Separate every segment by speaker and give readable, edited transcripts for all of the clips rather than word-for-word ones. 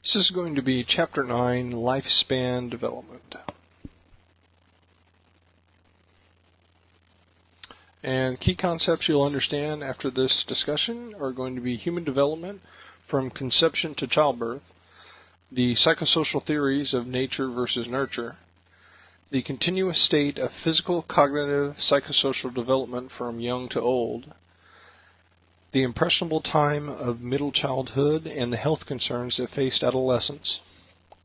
Speaker 1: This is going to be Chapter 9, Lifespan Development. And key concepts you'll understand after this discussion are going to be human development from conception to childbirth, the psychosocial theories of nature versus nurture, the continuous state of physical, cognitive, psychosocial development from young to old, the impressionable time of middle childhood and the health concerns that faced adolescence,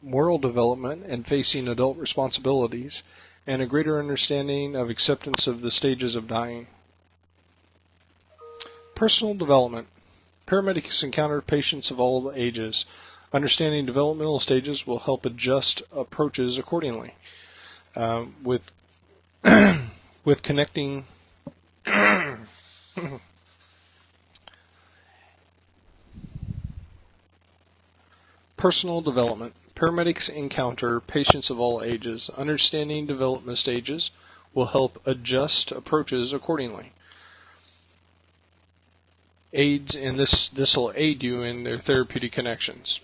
Speaker 1: moral development and facing adult responsibilities, and a greater understanding of acceptance of the stages of dying. Personal development. Paramedics encounter patients of all ages. Understanding developmental stages will help adjust approaches accordingly. With connecting Personal development. Paramedics encounter patients of all ages. Understanding development stages will help adjust approaches accordingly. Aids, and this will aid you in their therapeutic connections.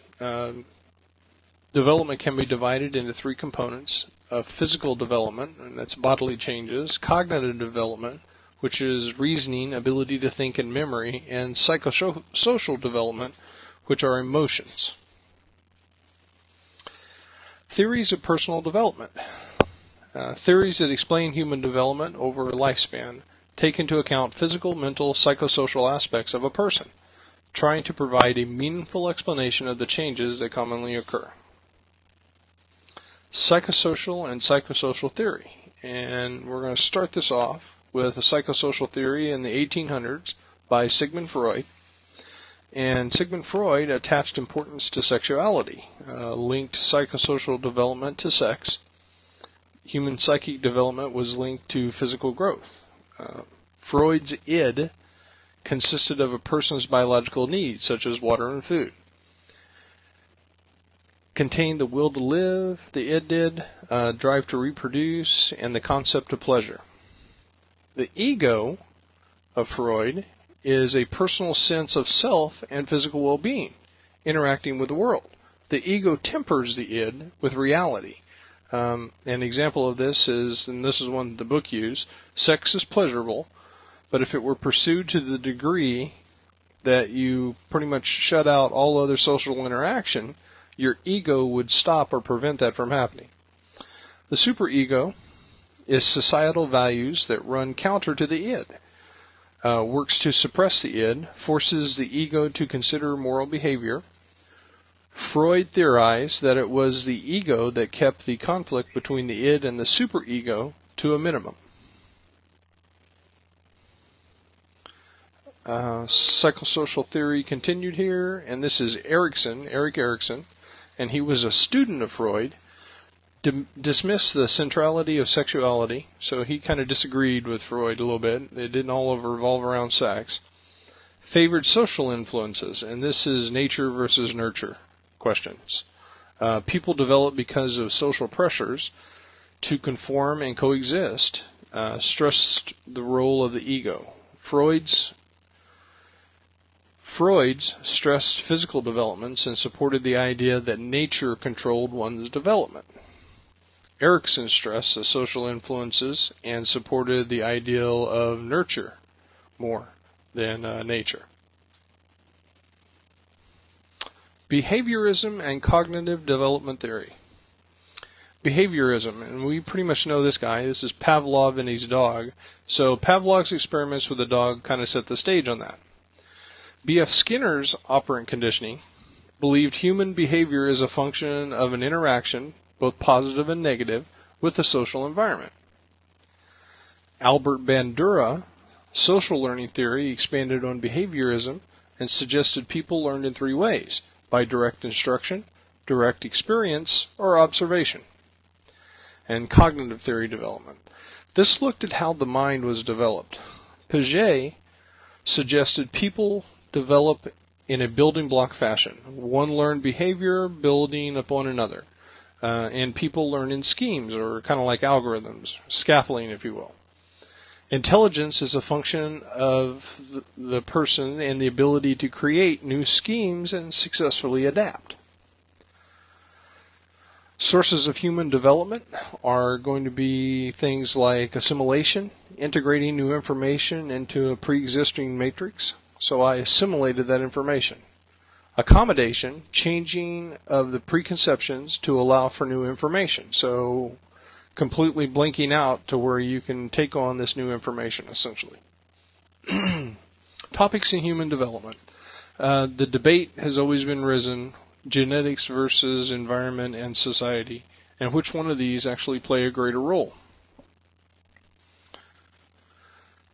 Speaker 1: Development can be divided into three components: physical development, and that's bodily changes; cognitive development, which is reasoning, ability to think, and memory; and psychosocial development, which are emotions. Theories of personal development. Theories that explain human development over a lifespan take into account physical, mental, psychosocial aspects of a person, trying to provide a meaningful explanation of the changes that commonly occur. Psychosocial and psychosocial theory. And we're going to start this off with a psychosocial theory in the 1800s by Sigmund Freud. And Sigmund Freud attached importance to sexuality, linked psychosocial development to sex. Human psychic development was linked to physical growth. Freud's id consisted of a person's biological needs, such as water and food. Contained the will to live, the id did, drive to reproduce, and the concept of pleasure. The ego of Freud is a personal sense of self and physical well-being, interacting with the world. The ego tempers the id with reality. An example of this is, and this is one the book used, sex is pleasurable, but if it were pursued to the degree that you pretty much shut out all other social interaction, your ego would stop or prevent that from happening. The superego is societal values that run counter to the id. Works to suppress the id, forces the ego to consider moral behavior. Freud theorized that it was the ego that kept the conflict between the id and the superego to a minimum. Psychosocial theory continued here, and this is Erik Erikson, and he was a student of Freud. Dismissed the centrality of sexuality, so he kind of disagreed with Freud a little bit. It didn't all revolve around sex. Favored social influences, and this is nature versus nurture questions. People develop because of social pressures to conform and coexist. Stressed the role of the ego. Freud's stressed physical developments and supported the idea that nature controlled one's development. Erikson stressed the social influences and supported the ideal of nurture more than nature. Behaviorism and cognitive development theory. Behaviorism, and we pretty much know this guy. This is Pavlov and his dog. So Pavlov's experiments with the dog kind of set the stage on that. B.F. Skinner's operant conditioning believed human behavior is a function of an interaction, both positive and negative, with the social environment. Albert Bandura, social learning theory, expanded on behaviorism and suggested people learned in three ways: by direct instruction, direct experience, or observation. And cognitive theory development. This looked at how the mind was developed. Piaget suggested people develop in a building block fashion. One learned behavior building upon another. And people learn in schemes, or kind of like algorithms, scaffolding, if you will. Intelligence is a function of the person and the ability to create new schemes and successfully adapt. Sources of human development are going to be things like assimilation, integrating new information into a pre-existing matrix. So I assimilated that information. Accommodation, changing of the preconceptions to allow for new information. So completely blinking out to where you can take on this new information, essentially. Topics in human development. The debate has always been risen, genetics versus environment and society, and which one of these actually play a greater role.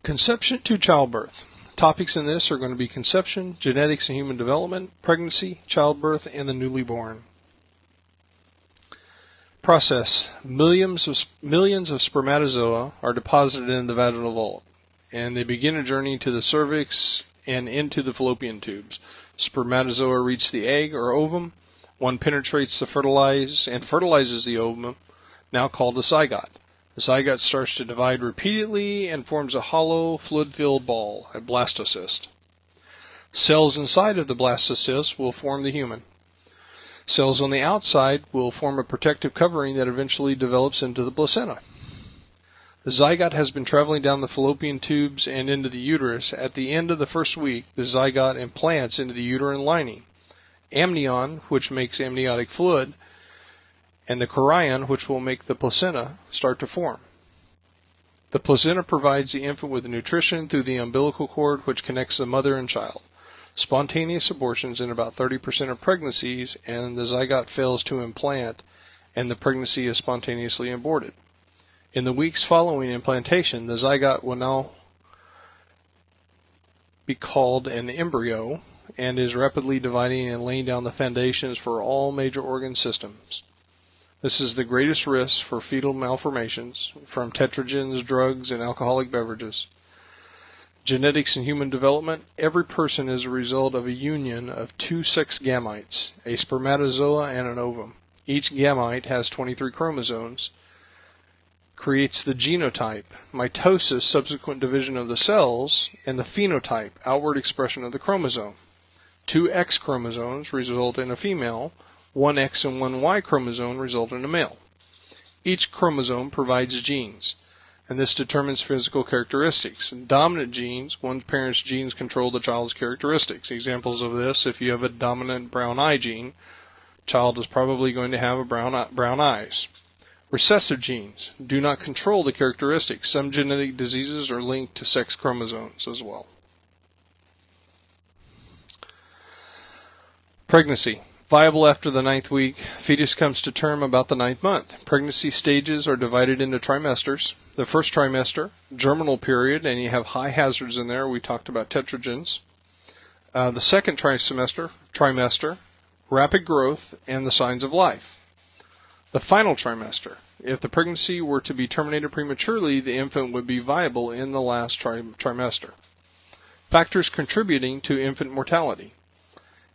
Speaker 1: Conception to childbirth. Topics in this are going to be conception, genetics and human development, pregnancy, childbirth, and the newly born. Process. Millions of spermatozoa are deposited in the vaginal vault, and they begin a journey to the cervix and into the fallopian tubes. Spermatozoa reach the egg or ovum. One penetrates to fertilize and fertilizes the ovum, now called a zygote. The zygote starts to divide repeatedly and forms a hollow, fluid-filled ball, a blastocyst. Cells inside of the blastocyst will form the human. Cells on the outside will form a protective covering that eventually develops into the placenta. The zygote has been traveling down the fallopian tubes and into the uterus. At the end of the first week, the zygote implants into the uterine lining. Amnion, which makes amniotic fluid, and the chorion, which will make the placenta, start to form. The placenta provides the infant with nutrition through the umbilical cord, which connects the mother and child. Spontaneous abortions in about 30% of pregnancies, and the zygote fails to implant, and the pregnancy is spontaneously aborted. In the weeks following implantation, the zygote will now be called an embryo and is rapidly dividing and laying down the foundations for all major organ systems. This is the greatest risk for fetal malformations from tetragens, drugs, and alcoholic beverages. Genetics and human development. Every person is a result of a union of two sex gametes, a spermatozoa and an ovum. Each gamete has 23 chromosomes, creates the genotype, mitosis, subsequent division of the cells, and the phenotype, outward expression of the chromosome. Two X chromosomes result in a female. One X and one Y chromosome result in a male. Each chromosome provides genes, and this determines physical characteristics. Dominant genes, one parent's genes control the child's characteristics. Examples of this: if you have a dominant brown eye gene, child is probably going to have brown eyes. Recessive genes do not control the characteristics. Some genetic diseases are linked to sex chromosomes as well. Pregnancy. Viable after the 9th week. Fetus comes to term about the 9th month. Pregnancy stages are divided into trimesters. The first trimester, germinal period, and you have high hazards in there. We talked about tetragens. The second trimester, rapid growth, and the signs of life. The final trimester. If the pregnancy were to be terminated prematurely, the infant would be viable in the last trimester. Factors contributing to infant mortality.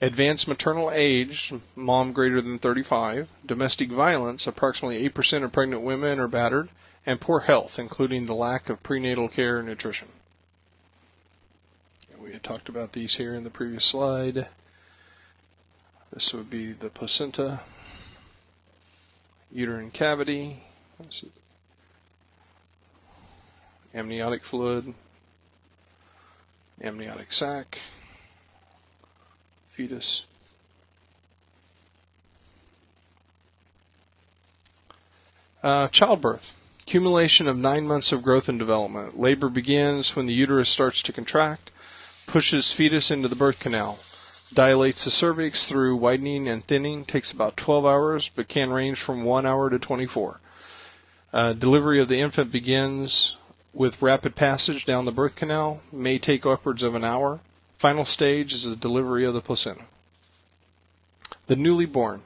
Speaker 1: Advanced maternal age, mom greater than 35, domestic violence, approximately 8% of pregnant women are battered, and poor health, including the lack of prenatal care and nutrition. We had talked about these here in the previous slide. This would be the placenta, uterine cavity, amniotic fluid, amniotic sac, fetus. Childbirth. Accumulation of 9 months of growth and development. Labor begins when the uterus starts to contract, pushes fetus into the birth canal, dilates the cervix through widening and thinning, takes about 12 hours, but can range from 1 hour to 24. Delivery of the infant begins with rapid passage down the birth canal, may take upwards of an hour. Final stage is the delivery of the placenta. The newly born.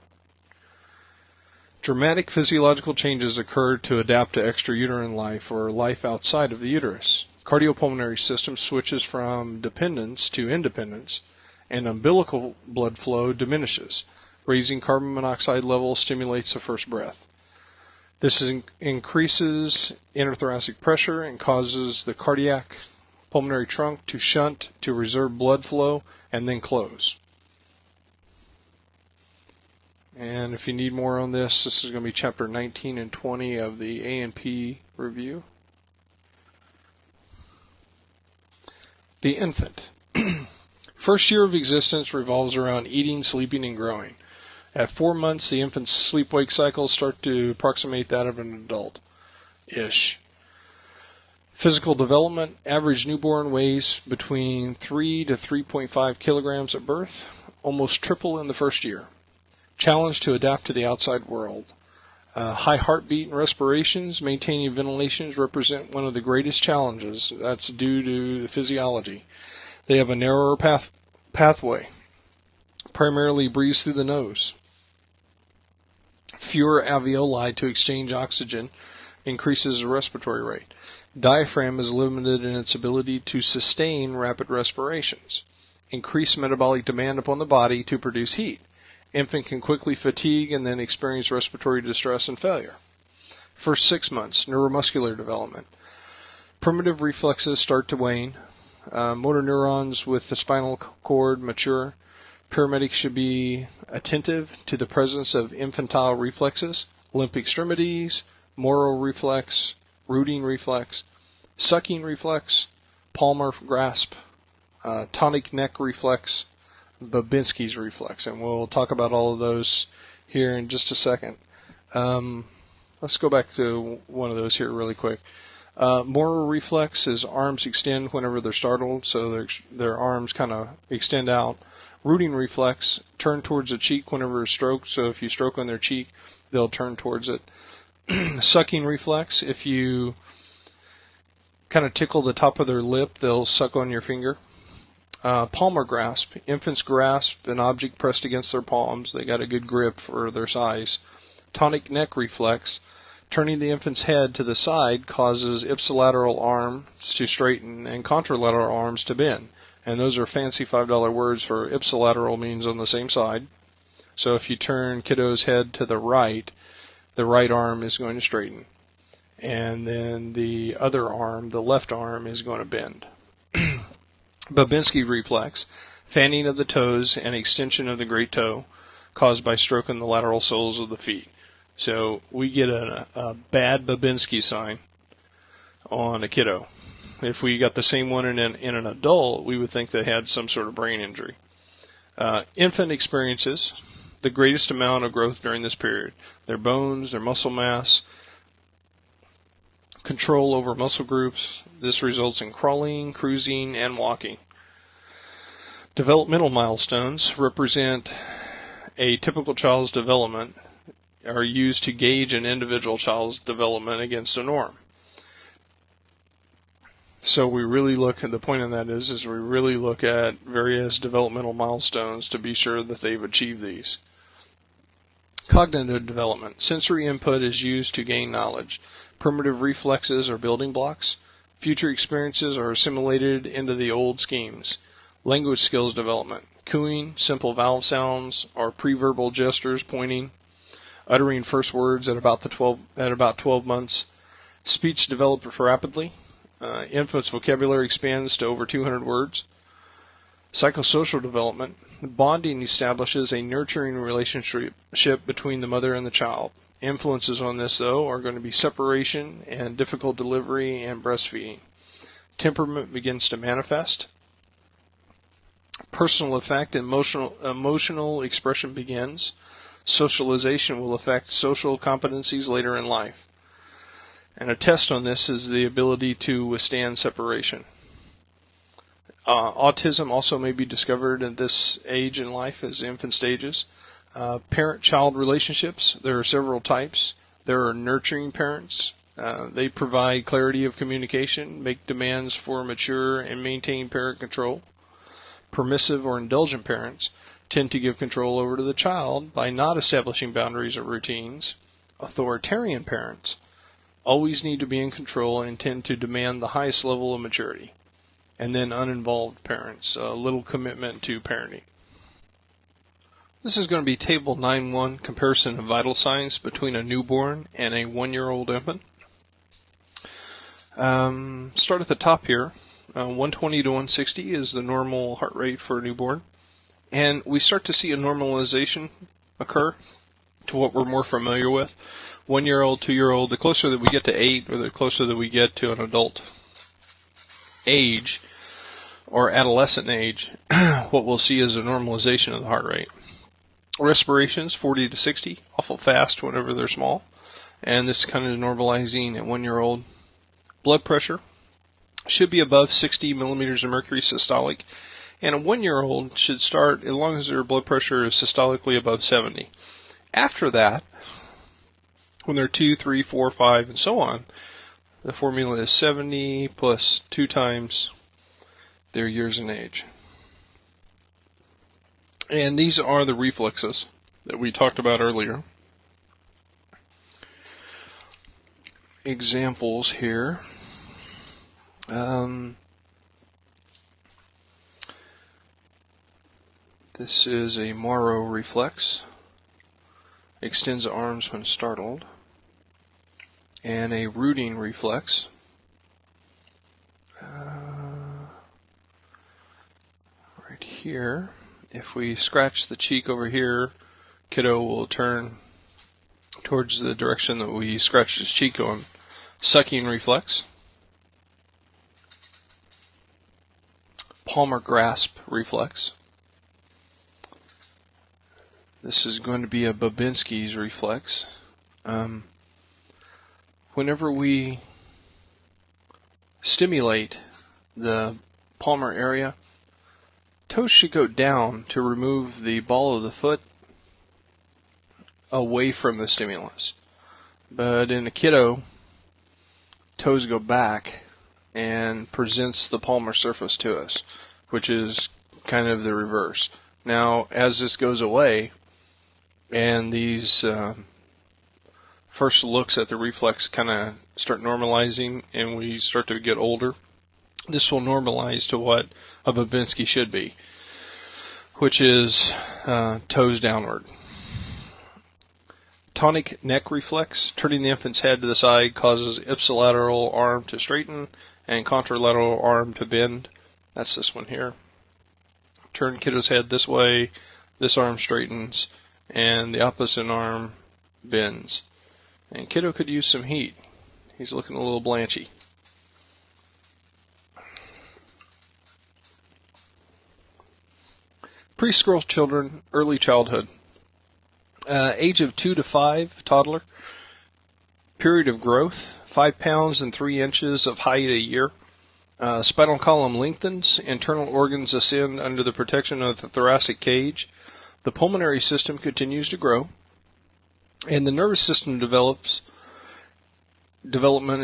Speaker 1: Dramatic physiological changes occur to adapt to extrauterine life or life outside of the uterus. Cardiopulmonary system switches from dependence to independence, and umbilical blood flow diminishes. Raising carbon monoxide levels stimulates the first breath. This increases interthoracic pressure and causes the cardiac pulmonary trunk to shunt to reserve blood flow and then close. And if you need more on this, this is going to be chapter 19 and 20 of the A&P review. The infant. First year of existence revolves around eating, sleeping, and growing. At 4 months, the infant's sleep-wake cycles start to approximate that of an adult-ish. Physical development. Average newborn weighs between 3 to 3.5 kilograms at birth, almost triple in the first year. Challenge to adapt to the outside world. High heartbeat and respirations, maintaining ventilations represent one of the greatest challenges. That's due to the physiology. They have a narrower pathway. Primarily breathes through the nose. Fewer alveoli to exchange oxygen increases the respiratory rate. Diaphragm is limited in its ability to sustain rapid respirations. Increased metabolic demand upon the body to produce heat. Infant can quickly fatigue and then experience respiratory distress and failure. First 6 months, neuromuscular development. Primitive reflexes start to wane. Motor neurons with the spinal cord mature. Paramedics should be attentive to the presence of infantile reflexes, limp extremities, Moro reflex, rooting reflex, sucking reflex, palmar grasp, tonic neck reflex, Babinski's reflex, and we'll talk about all of those here in just a second. Let's go back to one of those here really quick. Moro reflex is arms extend whenever they're startled, so their arms kind of extend out. Rooting reflex, turn towards the cheek whenever stroked, so if you stroke on their cheek, they'll turn towards it. Sucking reflex, if you kind of tickle the top of their lip, they'll suck on your finger. Palmar grasp, infants grasp an object pressed against their palms. They got a good grip for their size. Tonic neck reflex, turning the infant's head to the side causes ipsilateral arms to straighten and contralateral arms to bend. And those are fancy $5 words for ipsilateral means on the same side. So if you turn kiddo's head to the right arm is going to straighten. And then the other arm, the left arm, is going to bend. Babinski reflex, fanning of the toes and extension of the great toe caused by stroking the lateral soles of the feet. So we get a bad Babinski sign on a kiddo. If we got the same one in an adult, we would think they had some sort of brain injury. Infant experiences the greatest amount of growth during this period. Their bones, their muscle mass, control over muscle groups. This results in crawling, cruising, and walking. Developmental milestones represent a typical child's development, are used to gauge an individual child's development against a norm. So we really look at, the point of that is we really look at various developmental milestones to be sure that they've achieved these. Cognitive development. Sensory input is used to gain knowledge. Primitive reflexes are building blocks. Future experiences are assimilated into the old schemes. Language skills development. Cooing, simple vowel sounds, or preverbal gestures, pointing, uttering first words at about 12 months. Speech develops rapidly. Infant's vocabulary expands to over 200 words. Psychosocial development. Bonding establishes a nurturing relationship between the mother and the child. Influences on this, though, are going to be separation and difficult delivery and breastfeeding. Temperament begins to manifest. Personal effect and emotional expression begins. Socialization will affect social competencies later in life. And a test on this is the ability to withstand separation. Autism also may be discovered at this age in life as infant stages. Parent-child relationships, there are several types. There are nurturing parents. They provide clarity of communication, make demands for mature and maintain parent control. Permissive or indulgent parents tend to give control over to the child by not establishing boundaries or routines. Authoritarian parents always need to be in control and tend to demand the highest level of maturity. And then uninvolved parents, little commitment to parenting. This is going to be Table 9.1, comparison of vital signs between a newborn and a 1-year-old infant. Start at the top here. 120 to 160 is the normal heart rate for a newborn. And we start to see a normalization occur to what we're more familiar with. 1-year-old, 2-year-old, the closer that we get to 8, or the closer that we get to an adult age, or adolescent age, what we'll see is a normalization of the heart rate. Respirations, 40 to 60, awful fast whenever they're small. And this kind of is normalizing at 1-year-old. Blood pressure should be above 60 millimeters of mercury systolic. And a 1-year-old should start as long as their blood pressure is systolically above 70. After that, when they're 2, 3, 4, 5, and so on, the formula is 70 plus 2 times their years in age. And these are the reflexes that we talked about earlier. Examples here. This is a Morrow reflex. Extends arms when startled. And a rooting reflex. Right here. If we scratch the cheek over here, kiddo will turn towards the direction that we scratched his cheek on. Sucking reflex. Palmar grasp reflex. This is going to be a Babinski's reflex. Whenever we stimulate the palmar area, toes should go down to remove the ball of the foot away from the stimulus. But in a kiddo, toes go back and presents the palmar surface to us, which is kind of the reverse. Now, as this goes away, and these first looks at the reflex kind of start normalizing, and we start to get older, this will normalize to what a Babinski should be, which is toes downward. Tonic neck reflex, turning the infant's head to the side causes ipsilateral arm to straighten and contralateral arm to bend. That's this one here. Turn kiddo's head this way, this arm straightens, and the opposite arm bends. And kiddo could use some heat. He's looking a little blanchy. Preschool children, early childhood. Age of 2 to 5, toddler. Period of growth, 5 pounds and 3 inches of height a year. Spinal column lengthens. Internal organs ascend under the protection of the thoracic cage. The pulmonary system continues to grow. And the nervous system development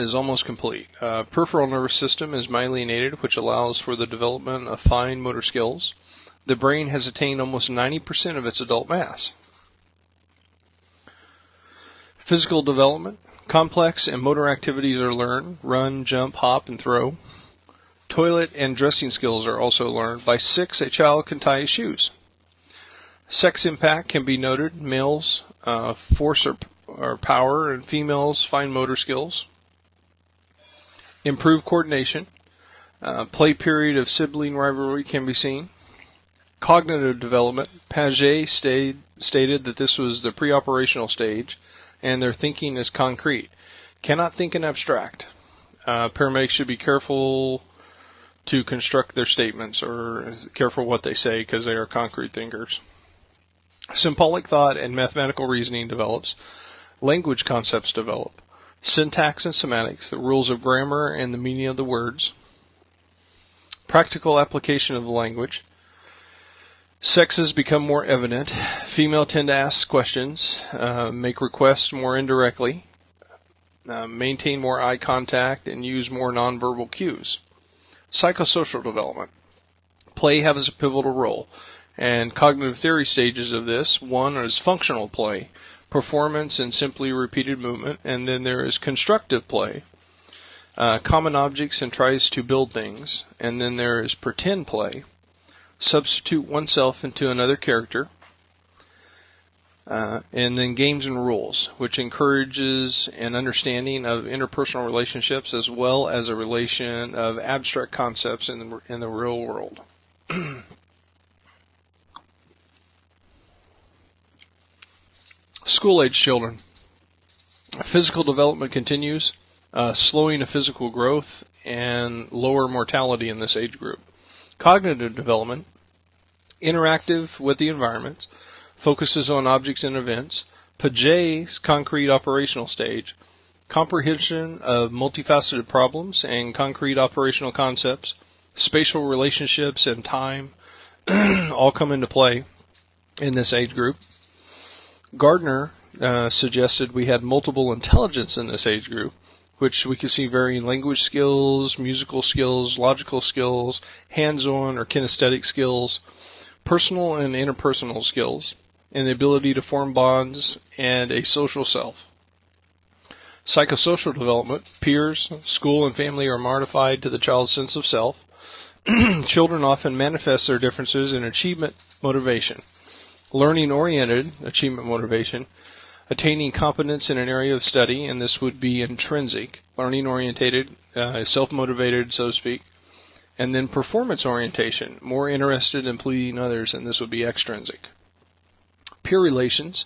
Speaker 1: is almost complete. Peripheral nervous system is myelinated, which allows for the development of fine motor skills. The brain has attained almost 90% of its adult mass. Physical development. Complex and motor activities are learned. Run, jump, hop, and throw. Toilet and dressing skills are also learned. By 6, a child can tie his shoes. Sex impact can be noted. Males, force or power, and females, fine motor skills. Improved coordination. Play period of sibling rivalry can be seen. Cognitive development. Paget stated that this was the pre-operational stage, and their thinking is concrete. Cannot think in abstract. Paramedics should be careful to construct their statements, or careful what they say, because they are concrete thinkers. Symbolic thought and mathematical reasoning develops. Language concepts develop. Syntax and semantics, the rules of grammar and the meaning of the words. Practical application of the language. Sexes become more evident. Female tend to ask questions, make requests more indirectly, maintain more eye contact, and use more nonverbal cues. Psychosocial development. Play has a pivotal role. And cognitive theory stages of this, one is functional play, performance and simply repeated movement, and then there is constructive play, common objects and tries to build things, and then there is pretend play, substitute oneself into another character, and then games and rules, which encourages an understanding of interpersonal relationships as well as a relation of abstract concepts in the real world. School-age children. Physical development continues, slowing of physical growth and lower mortality in this age group. Cognitive development, interactive with the environment, focuses on objects and events. Paget's concrete operational stage, comprehension of multifaceted problems and concrete operational concepts, spatial relationships and time all come into play in this age group. Gardner suggested we had multiple intelligence in this age group, which we can see varying language skills, musical skills, logical skills, hands-on or kinesthetic skills, personal and interpersonal skills, and the ability to form bonds and a social self. Psychosocial development, peers, school, and family are modified to the child's sense of self. Children often manifest their differences in achievement motivation. Learning-oriented achievement motivation, attaining competence in an area of study, and this would be intrinsic. Learning-orientated, self-motivated, so to speak. And then performance orientation, more interested in pleasing others, and this would be extrinsic. Peer relations.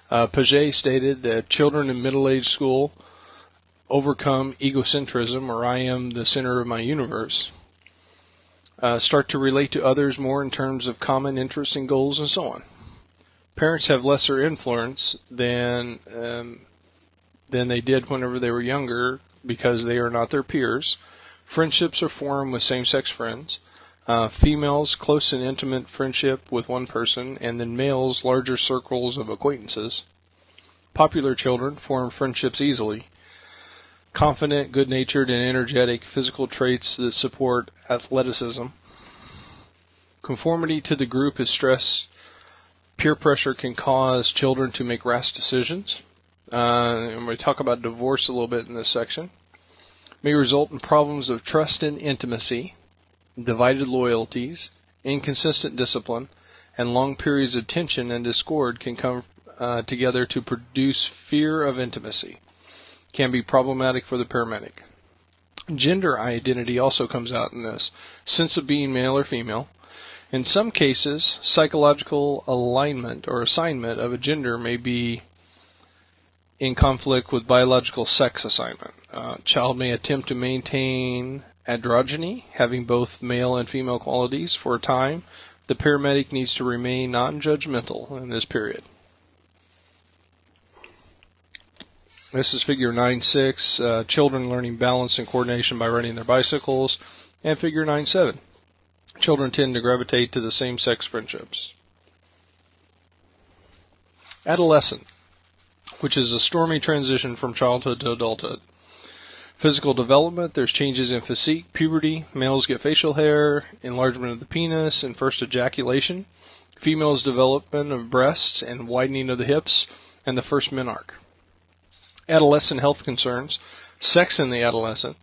Speaker 1: Paget stated that children in middle-aged school overcome egocentrism, or I am the center of my universe, start to relate to others more in terms of common interests and goals, and so on. Parents have lesser influence than they did whenever they were younger because they are not their peers. Friendships are formed with same-sex friends. Females, close and intimate friendship with one person, and then males, larger circles of acquaintances. Popular children form friendships easily. Confident, good-natured, and energetic, physical traits that support athleticism. Conformity to the group is stress. Peer pressure can cause children to make rash decisions. And we talk about divorce a little bit in this section. May result in problems of trust and intimacy, divided loyalties, inconsistent discipline, and long periods of tension and discord can come together to produce fear of intimacy. Can be problematic for the paramedic. Gender identity also comes out in this. Sense of being male or female. In some cases, psychological alignment or assignment of a gender may be in conflict with biological sex assignment. Child may attempt to maintain androgyny, having both male and female qualities for a time. The paramedic needs to remain non-judgmental in this period. This is figure 9.6, children learning balance and coordination by riding their bicycles, and figure 9.7. Children tend to gravitate to the same-sex friendships. Adolescent, which is a stormy transition from childhood to adulthood. Physical development, there's changes in physique, puberty, males get facial hair, enlargement of the penis, and first ejaculation. Females development of breasts and widening of the hips, and the first menarche. Adolescent health concerns, sex in the adolescent,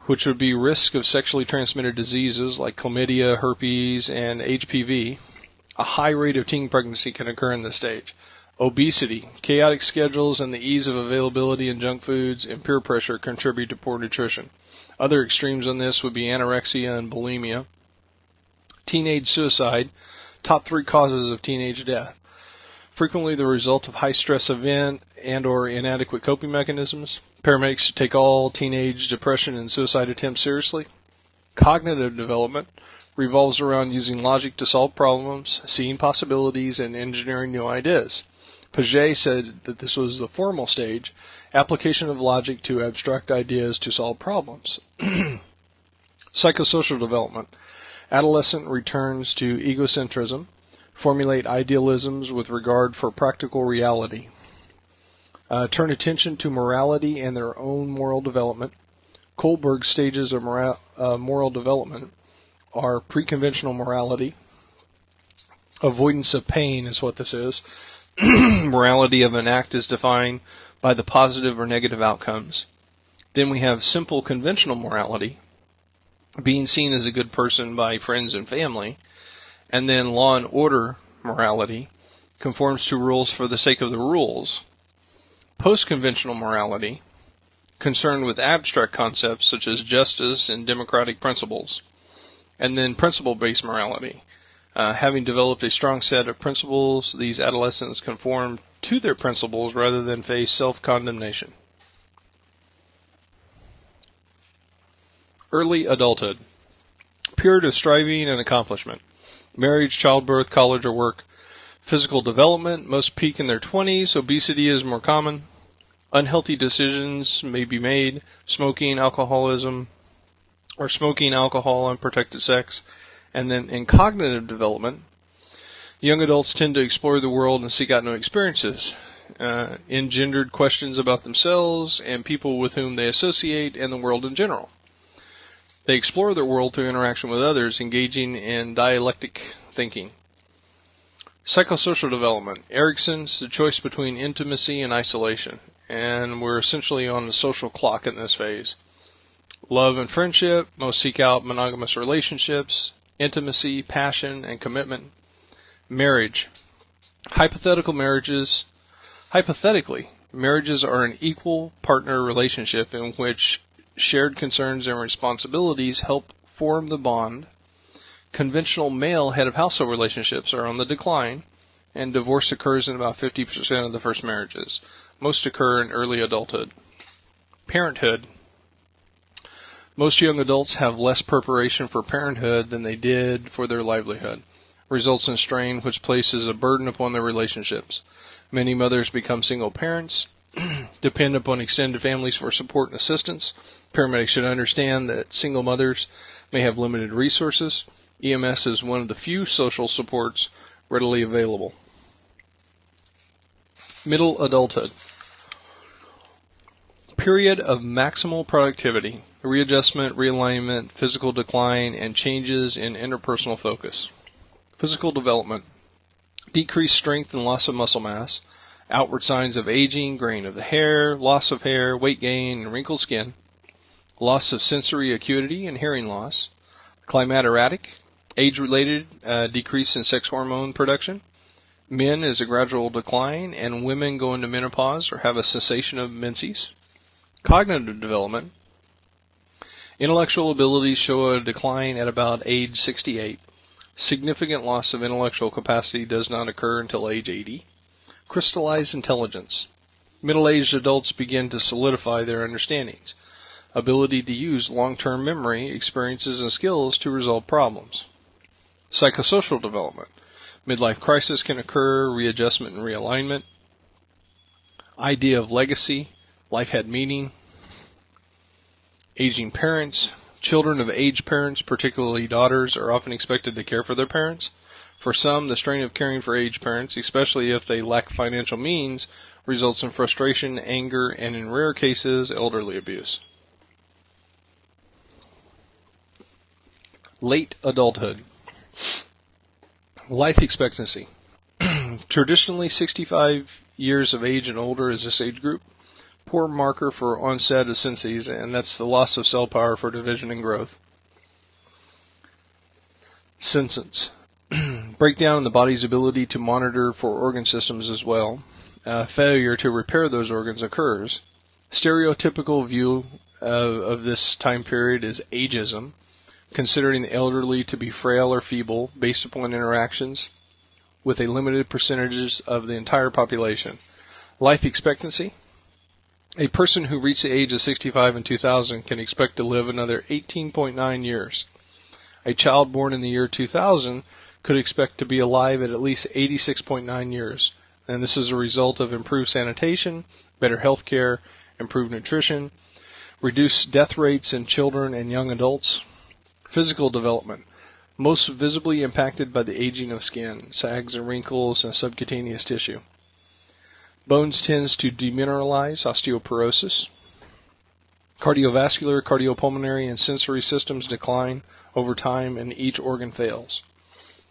Speaker 1: which would be risk of sexually transmitted diseases like chlamydia, herpes, and HPV. A high rate of teen pregnancy can occur in this stage. Obesity, chaotic schedules, and the ease of availability in junk foods and peer pressure contribute to poor nutrition. Other extremes on this would be anorexia and bulimia. Teenage suicide, top 3 causes of teenage death. Frequently the result of high-stress event and or inadequate coping mechanisms. Paramedics should take all teenage depression and suicide attempts seriously. Cognitive development revolves around using logic to solve problems, seeing possibilities, and engineering new ideas. Paget said that this was the formal stage, application of logic to abstract ideas to solve problems. Psychosocial development. Adolescent returns to egocentrism, formulate idealisms with regard for practical reality, turn attention to morality and their own moral development. Kohlberg's stages of moral development are pre-conventional morality. Avoidance of pain is what this is. Morality of an act is defined by the positive or negative outcomes. Then we have simple conventional morality, being seen as a good person by friends and family. And then law and order morality conforms to rules for the sake of the rules. Post-conventional morality, concerned with abstract concepts such as justice and democratic principles. And then principle-based morality, Having developed a strong set of principles, these adolescents conform to their principles rather than face self-condemnation. Early adulthood. Period of striving and accomplishment. Marriage, childbirth, college, or work. Physical development. Most peak in their 20s. Obesity is more common. Unhealthy decisions may be made. Smoking, alcoholism, or smoking, alcohol, unprotected sex. And then in cognitive development, young adults tend to explore the world and seek out new experiences. Engendered questions about themselves and people with whom they associate and the world in general. They explore their world through interaction with others, engaging in dialectic thinking. Psychosocial development. Erickson's the choice between intimacy and isolation, and we're essentially on the social clock in this phase. Love and friendship. Most seek out monogamous relationships. Intimacy, passion, and commitment. Marriage. Hypothetically, marriages are an equal partner relationship in which shared concerns and responsibilities help form the bond. Conventional male head of household relationships are on the decline, and divorce occurs in about 50% of the first marriages. Most occur in early adulthood. Parenthood. Most young adults have less preparation for parenthood than they did for their livelihood. Results in strain which places a burden upon their relationships. Many mothers become single parents, depend upon extended families for support and assistance. Paramedics should understand that single mothers may have limited resources. EMS is one of the few social supports readily available. Middle adulthood. Period of maximal productivity, readjustment, realignment, physical decline, and changes in interpersonal focus. Physical development. Decreased strength and loss of muscle mass. Outward signs of aging, graying of the hair, loss of hair, weight gain, and wrinkled skin. Loss of sensory acuity and hearing loss. Climateratic. Age-related decrease in sex hormone production. Men is a gradual decline, and women go into menopause or have a cessation of menses. Cognitive development. Intellectual abilities show a decline at about age 68. Significant loss of intellectual capacity does not occur until age 80. Crystallized intelligence. Middle-aged adults begin to solidify their understandings. Ability to use long-term memory, experiences, and skills to resolve problems. Psychosocial development. Midlife crisis can occur, readjustment and realignment. Idea of legacy. Life had meaning. Aging parents. Children of aged parents, particularly daughters, are often expected to care for their parents. For some, the strain of caring for aged parents, especially if they lack financial means, results in frustration, anger, and in rare cases, elderly abuse. Late adulthood. Life expectancy. Traditionally, 65 years of age and older is this age group. Poor marker for onset of senses, and that's the loss of cell power for division and growth. Senescence. Breakdown in the body's ability to monitor for organ systems as well. Failure to repair those organs occurs. Stereotypical view of this time period is ageism, considering the elderly to be frail or feeble based upon interactions with a limited percentage of the entire population. Life expectancy. A person who reached the age of 65 in 2000 can expect to live another 18.9 years. A child born in the year 2000 could expect to be alive at least 86.9 years, and this is a result of improved sanitation, better health care, improved nutrition, reduced death rates in children and young adults. Physical development. Most visibly impacted by the aging of skin, sags and wrinkles, and subcutaneous tissue. Bones tends to demineralize, osteoporosis. Cardiovascular, cardiopulmonary, and sensory systems decline over time and each organ fails.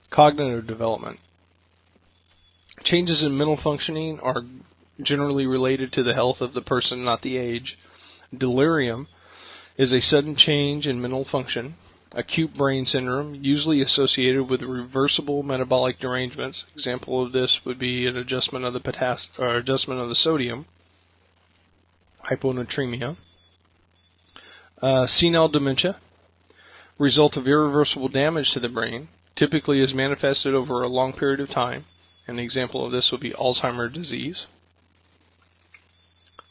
Speaker 1: Cognitive development. Changes in mental functioning are generally related to the health of the person, not the age. Delirium is a sudden change in mental function. Acute brain syndrome, usually associated with reversible metabolic derangements. Example of this would be an adjustment of the adjustment of the sodium. Hyponatremia. Senile dementia, result of irreversible damage to the brain. typically is manifested over a long period of time. An example of this would be Alzheimer's disease.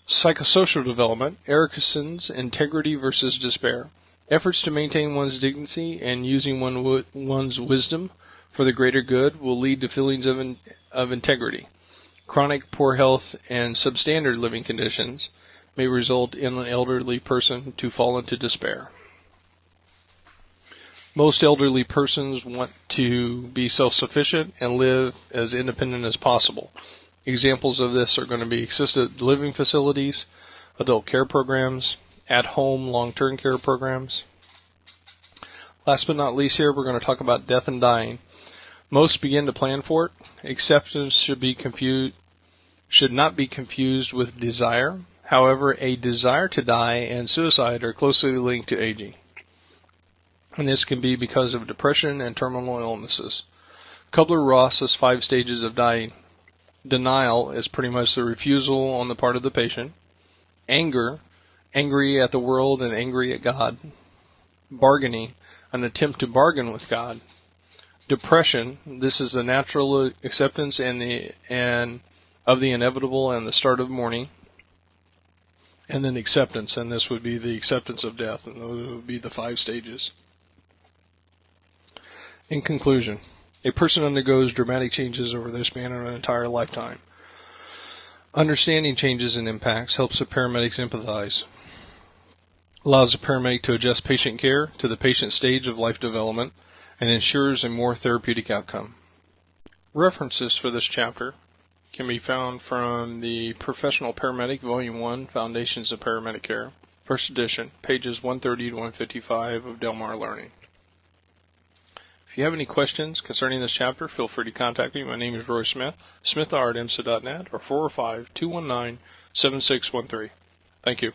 Speaker 1: Psychosocial development, Erickson's integrity versus despair. Efforts to maintain one's dignity and using one's wisdom for the greater good will lead to feelings of integrity. Chronic poor health and substandard living conditions may result in an elderly person to fall into despair. Most elderly persons want to be self-sufficient and live as independent as possible. Examples of this are going to be assisted living facilities, adult care programs, at-home long-term care programs. Last but not least here, we're going to talk about death and dying. Most begin to plan for it. Acceptance should not be confused with desire. However, a desire to die and suicide are closely linked to aging. And this can be because of depression and terminal illnesses. Kubler-Ross's 5 stages of dying. Denial is pretty much the refusal on the part of the patient. Anger, angry at the world and angry at God. Bargaining, an attempt to bargain with God. Depression, this is the natural acceptance and of the inevitable and the start of mourning. And then acceptance, and this would be the acceptance of death, and those would be the 5 stages. In conclusion, a person undergoes dramatic changes over the span of an entire lifetime. Understanding changes and impacts helps the paramedics empathize, allows the paramedic to adjust patient care to the patient stage of life development, and ensures a more therapeutic outcome. References for this chapter can be found from the Professional Paramedic, Volume 1, Foundations of Paramedic Care, First Edition, pages 130 to 155 of Delmar Learning. If you have any questions concerning this chapter, feel free to contact me. My name is Roy Smith, smith@imsa.net, or 405-219-7613. Thank you.